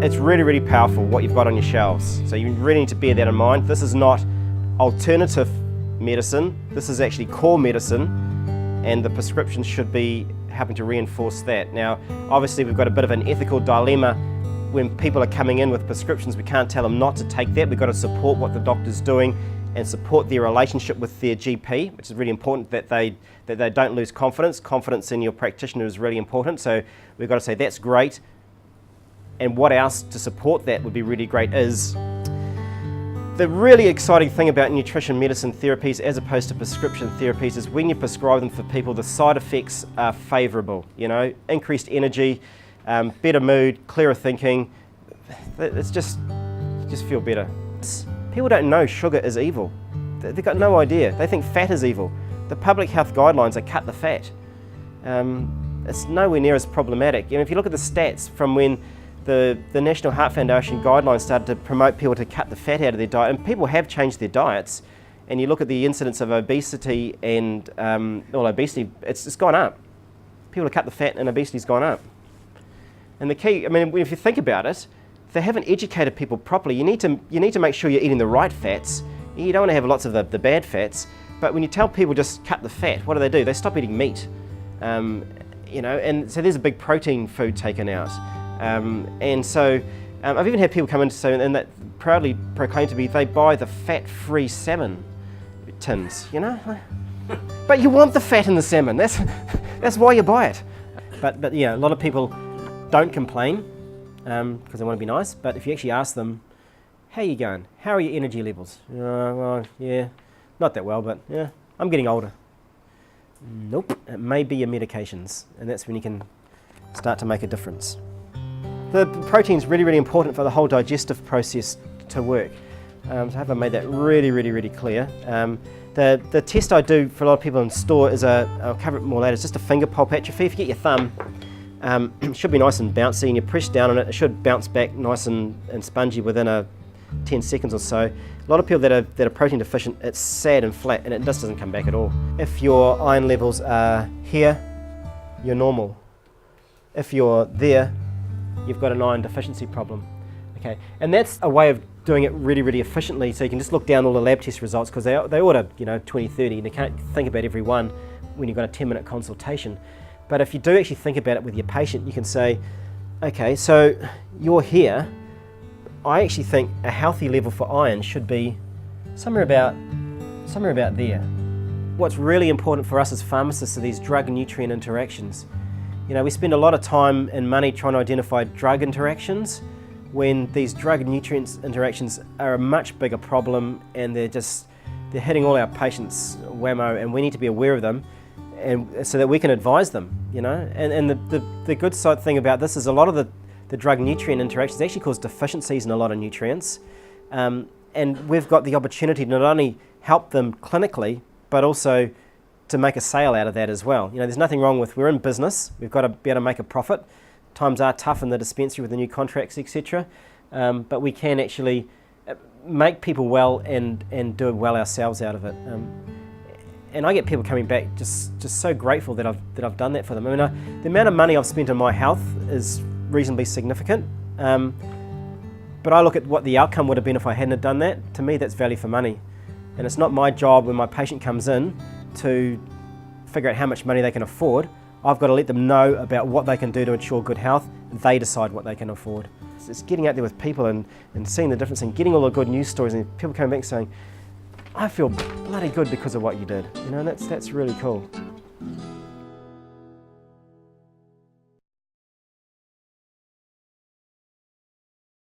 It's really, really powerful what you've got on your shelves. So you really need to bear that in mind. This is not alternative medicine. This is actually core medicine, and the prescriptions should be helping to reinforce that. Now, obviously we've got a bit of an ethical dilemma. When people are coming in with prescriptions, we can't tell them not to take that. We've got to support what the doctor's doing and support their relationship with their GP, which is really important that they don't lose confidence. Confidence in your practitioner is really important. So we've got to say that's great. And what else to support that would be really great is the really exciting thing about nutrition medicine therapies as opposed to prescription therapies is when you prescribe them for people, the side effects are favourable. You know, increased energy, better mood, clearer thinking. It's just feel better. People don't know sugar is evil. They've got no idea. They think fat is evil. The public health guidelines are cut the fat. It's nowhere near as problematic. You know, if you look at the stats from when the National Heart Foundation guidelines started to promote people to cut the fat out of their diet, and people have changed their diets, and you look at the incidence of obesity and obesity, it's gone up. People have cut the fat and obesity's gone up. And the key, I mean, if you think about it, they haven't educated people properly. You need to make sure you're eating the right fats. You don't want to have lots of the bad fats. But when you tell people just cut the fat, what do? They stop eating meat. You know, and so there's a big protein food taken out. And so I've even had people come in to say, and that proudly proclaim to me, they buy the fat-free salmon tins. You know, but you want the fat in the salmon. That's why you buy it. But yeah, a lot of people don't complain because they want to be nice, but if you actually ask them, how are you going? How are your energy levels? Well, yeah, not that well, but yeah, I'm getting older. Nope, it may be your medications, and that's when you can start to make a difference. The protein's really, really important for the whole digestive process to work. So I hope I made that really, really, really clear. The test I do for a lot of people in store is I'll cover it more later, it's just a finger pulp atrophy. If you get your thumb, it should be nice and bouncy, and you press down on it, it should bounce back nice and spongy within 10 seconds or so. A lot of people that are protein deficient, it's sad and flat, and it just doesn't come back at all. If your iron levels are here, you're normal. If you're there, you've got an iron deficiency problem. Okay, and that's a way of doing it really, really efficiently, so you can just look down all the lab test results, because they order 20, 30, and you can't think about every one when you've got a 10-minute consultation. But if you do actually think about it with your patient, you can say, okay, so you're here. I actually think a healthy level for iron should be somewhere about there. What's really important for us as pharmacists are these drug-nutrient interactions. You know, we spend a lot of time and money trying to identify drug interactions when these drug-nutrient interactions are a much bigger problem, and they're hitting all our patients whammo, and we need to be aware of them, and so that we can advise them, you know. And the good side thing about this is a lot of the drug-nutrient interactions actually cause deficiencies in a lot of nutrients, and we've got the opportunity to not only help them clinically, but also to make a sale out of that as well. You know, there's nothing wrong with, we're in business, we've got to be able to make a profit. Times are tough in the dispensary with the new contracts, etc. But we can actually make people well and do well ourselves out of it. And I get people coming back just so grateful that I've done that for them. I mean, the amount of money I've spent on my health is reasonably significant. But I look at what the outcome would have been if I hadn't have done that. To me, that's value for money. And it's not my job when my patient comes in to figure out how much money they can afford. I've got to let them know about what they can do to ensure good health. They decide what they can afford. It's getting out there with people and seeing the difference and getting all the good news stories, and people coming back saying, I feel bloody good because of what you did. You know, that's really cool.